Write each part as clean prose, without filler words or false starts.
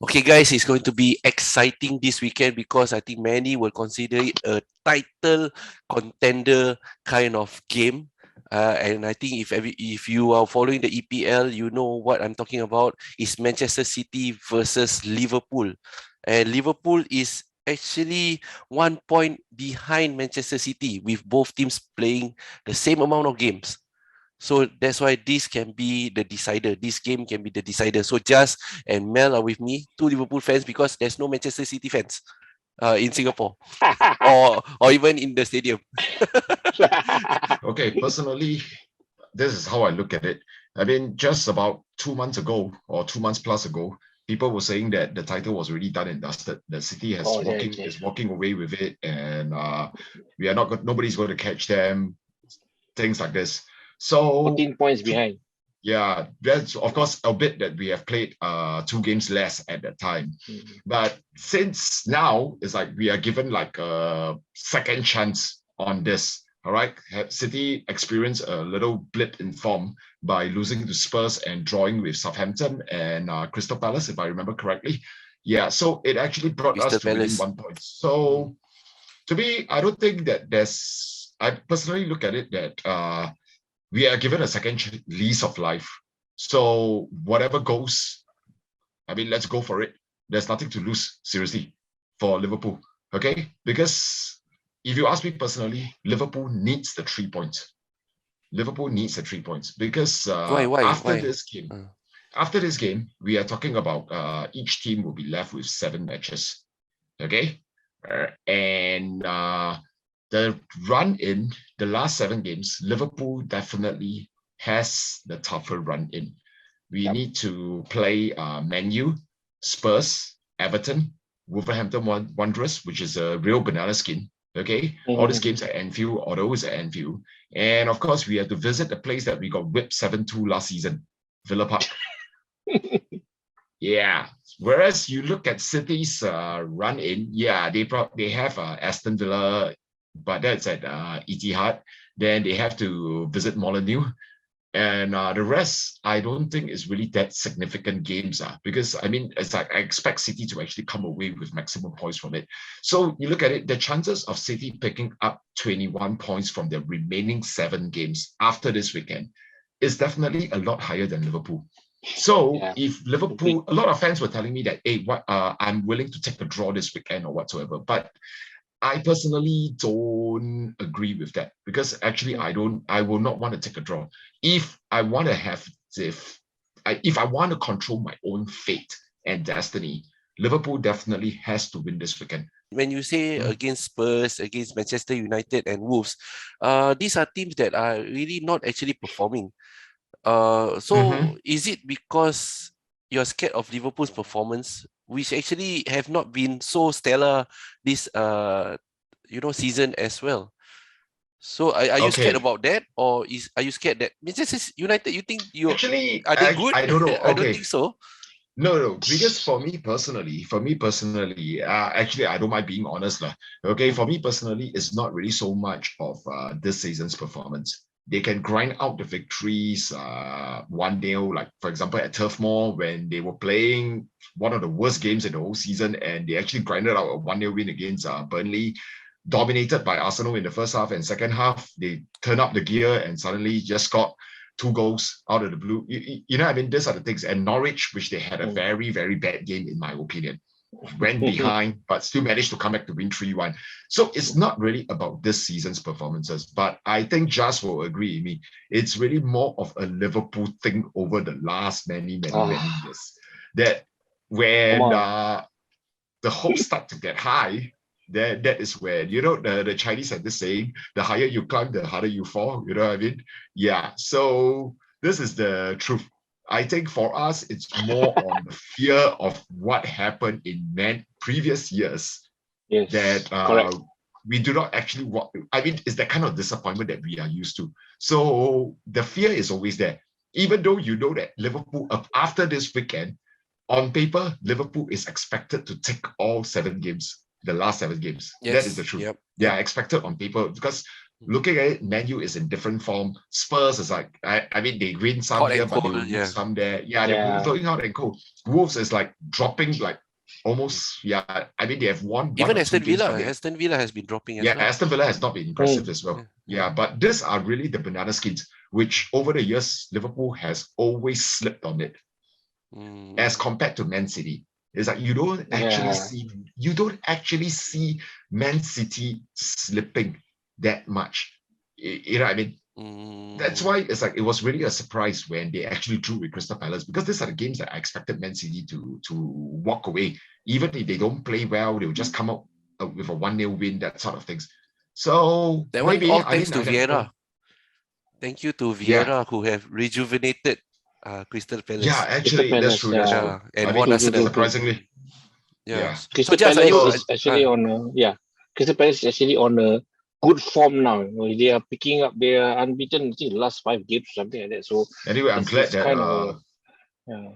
Okay, guys, it's going to be exciting this weekend because I think many will consider it a title contender kind of game. And I think if you are following the EPL, you know what I'm talking about. It's Manchester City versus Liverpool, and Liverpool is actually 1 point behind Manchester City with both teams playing the same amount of games. So that's why this can be the decider. This game can be the decider. So Jas and Mel are with me, two Liverpool fans, because there's no Manchester City fans in Singapore or even in the stadium. Okay, personally, this is how I look at it. I mean, just about 2 months ago or 2 months plus ago, people were saying that the title was already done and dusted. The City has Okay. is walking away with it, and we are not. Nobody's going to catch them. Things like this. So 14 points behind. yeah, that's of course a bit that we have played 2 games less at that time. But since now it's like we are given like a second chance on this. All right. City experienced a little blip in form by losing to Spurs and drawing with Southampton and Crystal Palace, if I remember correctly. Yeah, so it actually brought us Crystal to within Palace. 1 point. So to me, I don't think that I personally look at it that we are given a second lease of life. So whatever goes, I mean, let's go for it. There's nothing to lose, seriously, for Liverpool. Okay? Because if you ask me personally, Liverpool needs the 3 points. Liverpool needs the 3 points because Why? after Why? this game, we are talking about each team will be left with 7 matches. Okay? And the run in the last 7 games, Liverpool definitely has the tougher run in. We need to play Man U, Spurs, Everton, Wolverhampton Wanderers, which is a real banana skin. Okay, all these games at Anfield, or those at Anfield, and of course we have to visit the place that we got whipped 7-2 last season, Villa Park. Yeah. Whereas you look at City's run in, yeah, they have Aston Villa, but that's at Etihad. Then they have to visit Molineux. And the rest, I don't think is really that significant games, because I mean, it's like I expect City to actually come away with maximum points from it. So you look at it, the chances of City picking up 21 points from their remaining 7 games after this weekend is definitely a lot higher than Liverpool. So if Liverpool, a lot of fans were telling me that, hey, I'm willing to take the draw this weekend or whatsoever, but I personally don't agree with that because actually I will not want to take a draw. If I want to if I want to control my own fate and destiny, Liverpool definitely has to win this weekend. When you say against Spurs, against Manchester United and Wolves, these are teams that are really not actually performing. So is it because you're scared of Liverpool's performance, which actually have not been so stellar this season as well? So are you scared about that, or are you scared that Manchester United? You think are they good? I don't know. I don't think so. No, because for me personally, actually, I don't mind being honest, lah. Okay, for me personally, it's not really so much of this season's performance. They can grind out the victories 1-0, like for example at Turf Moor when they were playing one of the worst games in the whole season, and they actually grinded out a 1-0 win against Burnley, dominated by Arsenal in the first half, and second half they turn up the gear and suddenly just got 2 goals out of the blue. You know, I mean, these are the things. And Norwich, which they had a very, very bad game, in my opinion, went behind, but still managed to come back to win 3-1. So it's not really about this season's performances, but I think Jas will agree with me. It's really more of a Liverpool thing over the last many years. That when the hopes start to get high, that is where, you know, the Chinese have this saying, the higher you climb, the harder you fall. You know what I mean? Yeah. So this is the truth. I think for us, it's more on the fear of what happened in previous years that we do not actually want. I mean, it's that kind of disappointment that we are used to. So the fear is always there. Even though you know that Liverpool, after this weekend, on paper, Liverpool is expected to take all 7 games, the last 7 games. Yes, that is the truth. Yep. They are expected on paper because Looking at it, Man U is in different form. Spurs is like, I mean, they win some Hot here, and but they cold, will lose yeah. some there. Yeah, they're Yeah. going out and cold. Wolves is like dropping like almost, yeah. I mean, they have won one Even or two Aston games, Villa, but they, Aston Villa has been dropping as yeah, well. Aston Villa has not been impressive as well. Yeah. Yeah, but these are really the banana skins, which over the years, Liverpool has always slipped on it as compared to Man City. It's like you don't actually see Man City slipping that much. You know what I mean? That's why it's like it was really a surprise when they actually drew with Crystal Palace, because these are the games that I expected Man City to walk away. Even if they don't play well, they'll just come out with a 1-0 win, that sort of things. So That one maybe all I thanks mean to I never know. Vieira. Thank you to Yeah, Vieira who have rejuvenated Crystal Palace. yeah, actually Crystal that's Palace, true. That's yeah. true. Yeah, and I won mean, True. Arsenal. surprisingly, Yeah. yeah. So Crystal just are Palace you? is actually on Crystal Palace is actually on a good form now. You know, they are picking up. They are unbeaten. I think the last 5 games, something like that. So Anyway, I'm glad it's that kind of yeah.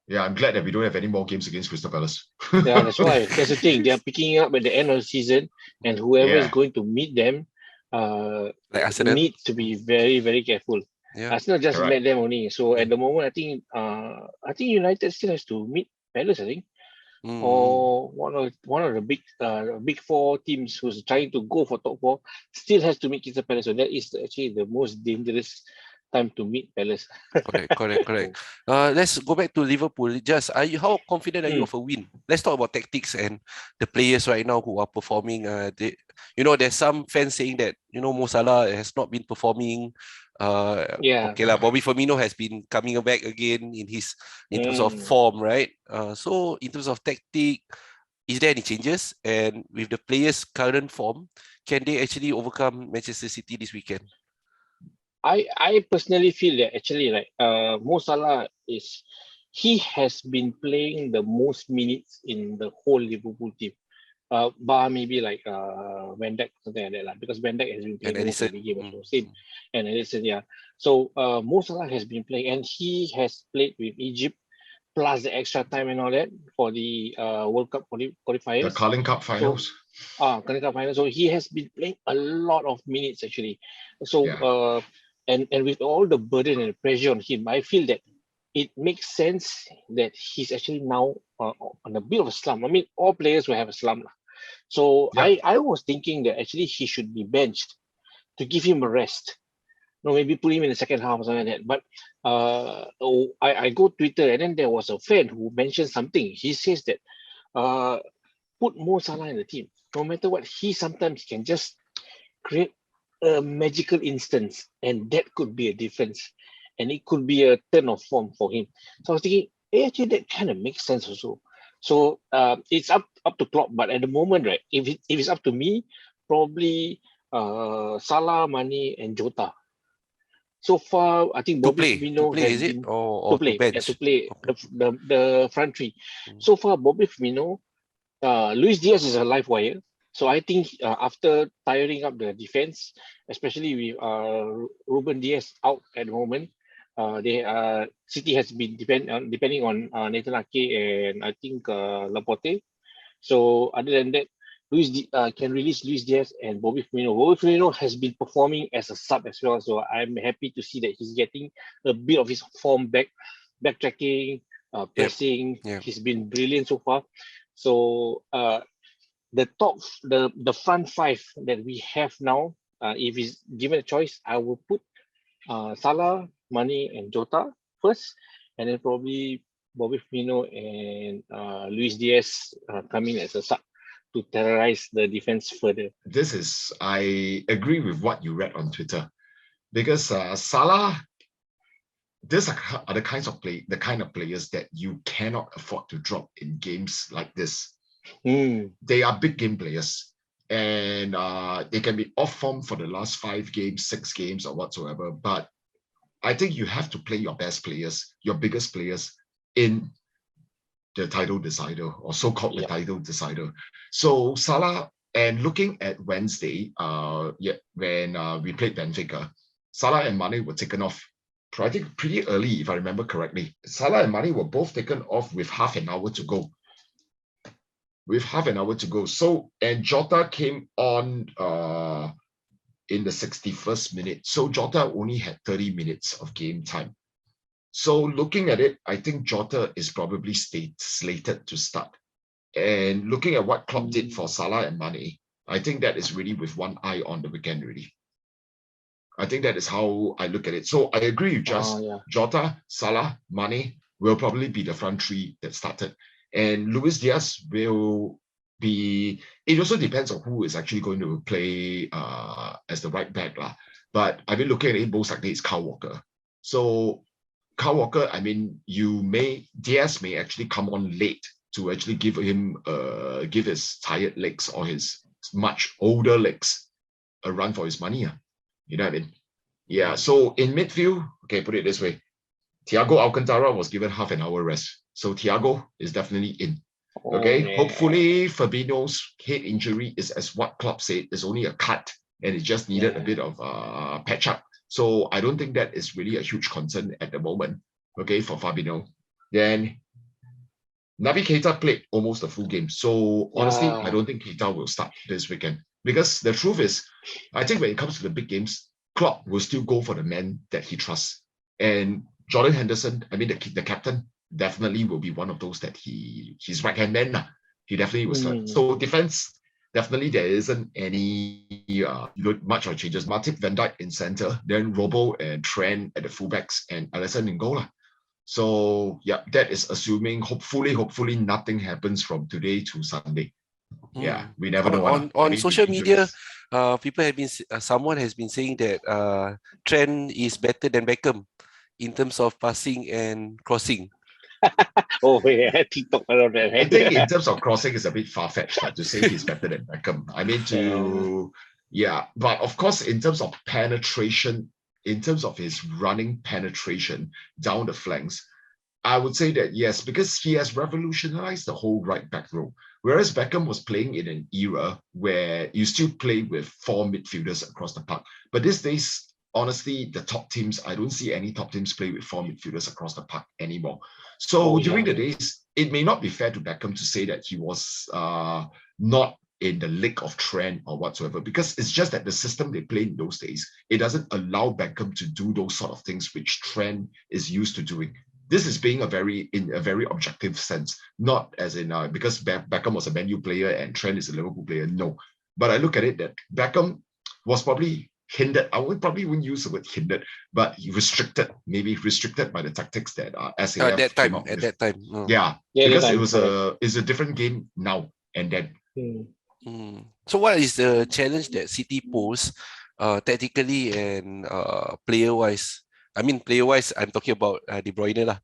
yeah, I'm glad that we don't have any more games against Crystal Palace. Yeah, that's why. That's the thing. They are picking up at the end of the season, and whoever is Yeah, going to meet them, Like Arsenal. needs to be very, very careful. Yeah. Arsenal just correct. met them only. So at the moment, I think United still has to meet Palace. I think, or one of the big 4 teams who's trying to go for top 4 still has to meet Crystal Palace. So that is actually the most dangerous time to meet Palace. Correct. Let's go back to Liverpool. Just how confident are you Mm. of a win? Let's talk about tactics and the players right now who are performing. There's some fans saying that Mo Salah has not been performing. Yeah. Okay lah, Bobby Firmino has been coming back again in terms of Mm. form, right? So in terms of tactic, is there any changes? And with the players' current form, can they actually overcome Manchester City this weekend? I personally feel that actually like Mo Salah he has been playing the most minutes in the whole Liverpool team. Bar maybe like Van Dijk, something like that, because Van Dijk has been And playing most of Alisson. the game also. Same. And Alisson, yeah. So Mo Salah has been playing, and he has played with Egypt plus the extra time and all that for the World Cup qualifiers. The Carling Cup finals. Carling Cup finals. So he has been playing a lot of minutes actually. So Yeah. and with all the burden and pressure on him, I feel that it makes sense that he's actually now on a bit of a slump. I mean, all players will have a slump. So Yeah. I was thinking that actually he should be benched to give him a rest. No, maybe put him in the second half or something like that. But I go Twitter, and then there was a fan who mentioned something. He says that put Mo Salah in the team. No matter what, he sometimes can just create a magical instance, and that could be a difference, and it could be a turn of form for him. So I was thinking, actually that kind of makes sense also. So it's up to Klopp, but at the moment, right, if it's up to me, probably Salah, Mane, and Jota. So far, I think Bobby Firmino has is it? been Or to bench? to play Okay. the front three. So far, Bobby Firmino, Luis Diaz is a live wire. So I think after tiring up the defense, especially with Ruben Diaz out at the moment, City has been depending on Nathan Ake and I think Laporte. So other than that, can release Luis Diaz and Bobby Firmino. Bobby Firmino has been performing as a sub as well, so I'm happy to see that he's getting a bit of his form back, backtracking, pressing. Yep. He's been brilliant so far. So the front 5 that we have now, if he's given a choice, I will put Salah, Mane, and Jota first, and then probably Bobby Firmino and Luis Diaz coming as a sub to terrorize the defense further. I agree with what you read on Twitter, because Salah, these are the kind of players that you cannot afford to drop in games like this. They are big game players, and they can be off form for the last 5 games, 6 games, or whatsoever. But I think you have to play your best players, your biggest players in the title decider, or so-called the title decider. So Salah, and looking at Wednesday, when we played Benfica, Salah and Mane were taken off, I think pretty early, if I remember correctly. Salah and Mane were both taken off with half an hour to go. So, and Jota came on in the 61st minute. So Jota only had 30 minutes of game time. So looking at it, I think Jota is probably slated to start. And looking at what Klopp did for Salah and Mane, I think that is really with one eye on the weekend really. I think that is how I look at it. So I agree with Jota, Salah, Mane will probably be the front three that started. And Luis Diaz will be, it also depends on who is actually going to play as the right back. But I've been looking at it most likely it's Kyle Walker. So Kyle Walker, I mean, Diaz may actually come on late to actually give his tired legs or his much older legs a run for his money. You know what I mean? Yeah. So in midfield, okay, put it this way. Thiago Alcantara was given half an hour rest. So Thiago is definitely in. Okay. Hopefully Fabinho's head injury is, as what Klopp said, is only a cut and it just needed a bit of patch up. So I don't think that is really a huge concern at the moment. Okay, for Fabinho. Then Naby Keita played almost a full game. So honestly, I don't think Keita will start this weekend. Because the truth is, I think when it comes to the big games, Klopp will still go for the man that he trusts. And Jordan Henderson, I mean, the captain, definitely will be one of those that his right-hand man. He definitely will start. So defense, definitely there isn't any much of changes. Matip, Van Dijk in center, then Robo and Trent at the fullbacks, and Alisson in goal. So yeah, that is assuming hopefully nothing happens from today to Sunday. Yeah, we never know. On social media, people have been someone has been saying that Trent is better than Beckham in terms of passing and crossing. TikTok around that. I think in terms of crossing, it's a bit far-fetched to say he's better than Beckham. I mean, but of course, in terms of penetration, in terms of his running penetration down the flanks, I would say that yes, because he has revolutionized the whole right back row. Whereas Beckham was playing in an era where you still play with 4 midfielders across the park. But these days, honestly, the top teams, I don't see any top teams play with 4 midfielders across the park anymore. So during the days, it may not be fair to Beckham to say that he was not in the league of Trent or whatsoever, because it's just that the system they played in those days, it doesn't allow Beckham to do those sort of things which Trent is used to doing. This is being in a very objective sense, not as in because Beckham was a Man U player and Trent is a Liverpool player. No, but I look at it that Beckham was probably hindered. I wouldn't use the word hindered, but maybe restricted by the tactics that SAF at that time. At that time, yeah, because it's a different game now and then. So, what is the challenge that City pose, tactically and player-wise? I mean, player-wise, I'm talking about De Bruyne lah.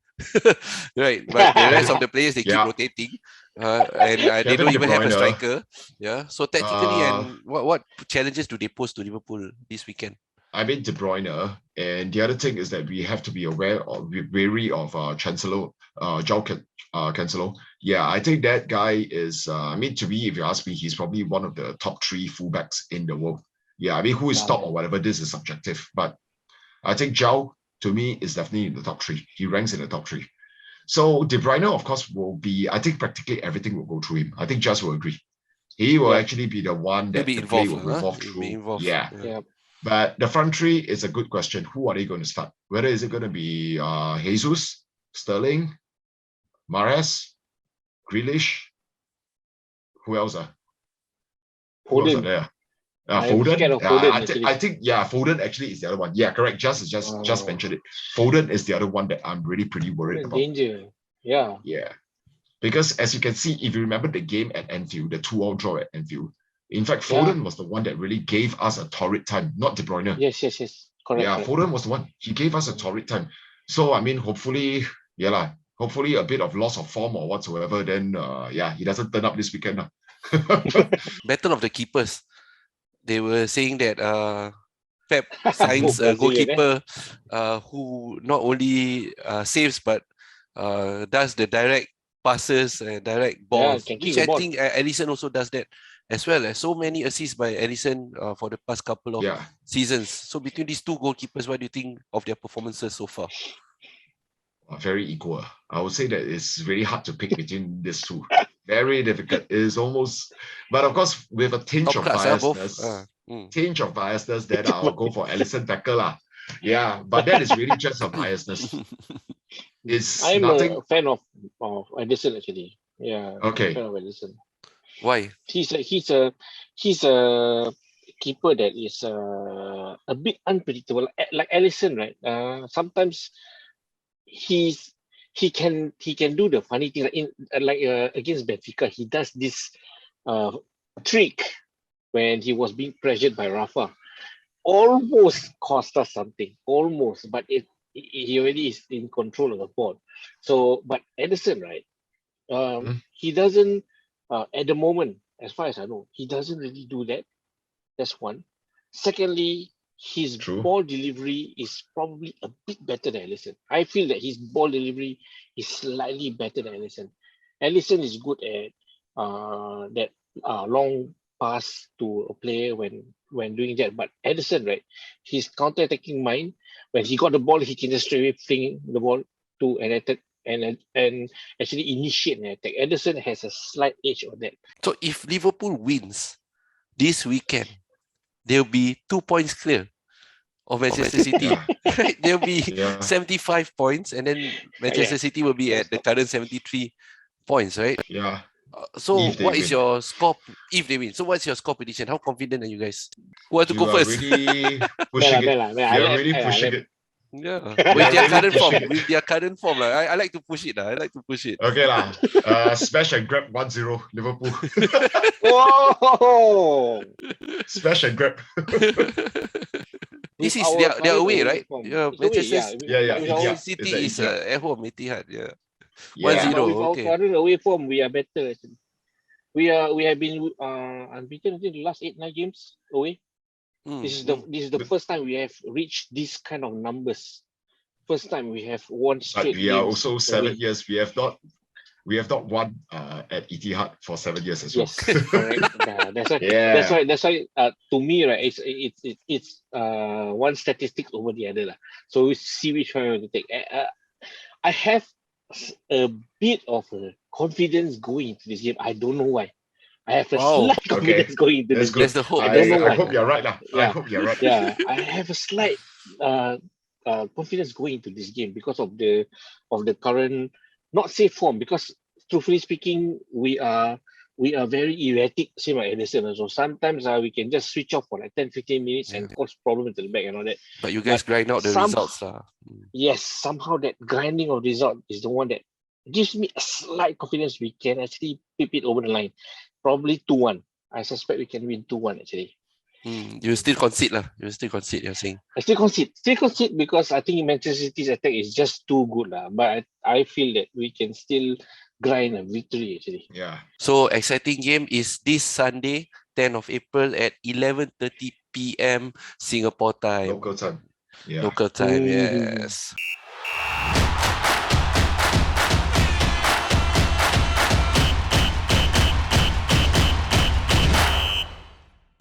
Right, but the rest of the players, they keep rotating, and they don't even have a striker. Yeah, so tactically, and what challenges do they pose to Liverpool this weekend? I mean, De Bruyne, and the other thing is that we have to be wary of Chancellor, João Cancelo. Yeah, I think that guy is, I mean, to me, if you ask me, he's probably one of the top 3 fullbacks in the world. Yeah, I mean, who is top or whatever, this is subjective, but I think João, to me, is definitely in the top 3. He ranks in the top 3. So De Bruyne, of course, will be, I think practically everything will go through him. I think Just will agree. He will actually be the one that the play will revolve through. Yeah. But the front 3 is a good question. Who are they going to start? Whether is it going to be Jesus, Sterling, Mahrez, Grealish? Who else? Who else are there? Foden. I think Foden actually is the other one. Yeah, correct. Just mentioned it. Foden is the other one that I'm really pretty worried about. Danger. Yeah. Yeah. Because as you can see, if you remember the game at Anfield, the 2-2 draw at Anfield, in fact, Foden was the one that really gave us a torrid time, not De Bruyne. Yes. Correct. Yeah, Foden was the one. He gave us a torrid time. So, I mean, hopefully a bit of loss of form or whatsoever, then, he doesn't turn up this weekend. Battle of the keepers. They were saying that Pep signs a goalkeeper who not only saves but does the direct passes and direct balls. Which I think Alisson also does that as well. So many assists by Alisson for the past couple of seasons. So between these 2 goalkeepers, what do you think of their performances so far? Very equal. I would say that it's really hard to pick between these 2. Very difficult. It's almost, but of course, with a tinge of biasness. tinge of biasness, then I'll go for Alisson tackle lah. Yeah, but that is really just a biasness. It's I'm nothing. a fan of Edison actually. Yeah, I'm a Okay. fan of Edison. Why? He's a keeper that is a bit unpredictable, like Alisson, right? Sometimes he can do the funny thing against Benfica. He does this trick when he was being pressured by Rafa. Almost cost us something, almost, but he already is in control of the ball. So, but Edison, right? He doesn't at the moment, as far as I know, he doesn't really do that. That's one. Secondly, his True. ball delivery is probably a bit better than Alisson. I feel that his ball delivery is slightly better than Alisson. Alisson is good at that long pass to a player when doing that. But Edison, right, his counter-attacking mind, when he got the ball, he can just straight away fling the ball to an attack and actually initiate an attack. Edison has a slight edge on that. So if Liverpool wins this weekend, they'll be 2 points clear of Manchester City. Yeah. Right? They'll be Yeah. 75 points, and then Manchester City will be at the current 73 points, right? Yeah. So If they what is win. your score if they win? So what's your score prediction? How confident are you guys? Who want to go You are first? really pushing it. You are really pushing it. Yeah, We with are their really current form, pushing it. with their current form, like, I like to push it. I like to push it. Okay lah. Smash and grab 1-0 Liverpool. Whoa! Smash and grab. This With is our their current away, away right? form. Yeah, It's away, Manchester Yeah. With our, Etihad. City It's is at at home, Etihad. Yeah. Yeah. 1-0. but with our Okay. current away form, we are better. Actually. We have been unbeaten in the last 8-9 games away. This is the first time we have reached this kind of numbers. First time we have won But straight we are games also 7 away. years. We have not won at Etihad for 7 years as well. Yes, correct. That's why. Yeah. That's why. To me, right, it's one statistic over the other lah. So we see which one we want to take. I have a bit of a confidence going into this game. I don't know why. I have a Wow. slight confidence going into That's this good. That's the hope. I don't know I why. hope you're right lah. I Yeah. hope you're right. Yeah, I have a slight confidence going into this game because of the current not safe form. Because truthfully speaking, we are very erratic, same like Edison. So sometimes we can just switch off for like 10-15 minutes and cause problems to the back and all that. But you guys grind out the results. Yes, somehow that grinding of result is the one that gives me a slight confidence we can actually pip it over the line. Probably 2-1. I suspect we can win 2-1 actually. You still concede lah. You still concede, you're saying. I still concede because I think Manchester City's attack is just too good lah. But I feel that we can still grind a victory actually. Yeah. So exciting game is this Sunday, 10th of April at 11:30 p.m. Singapore time. Local time. Yeah. Local time, yes.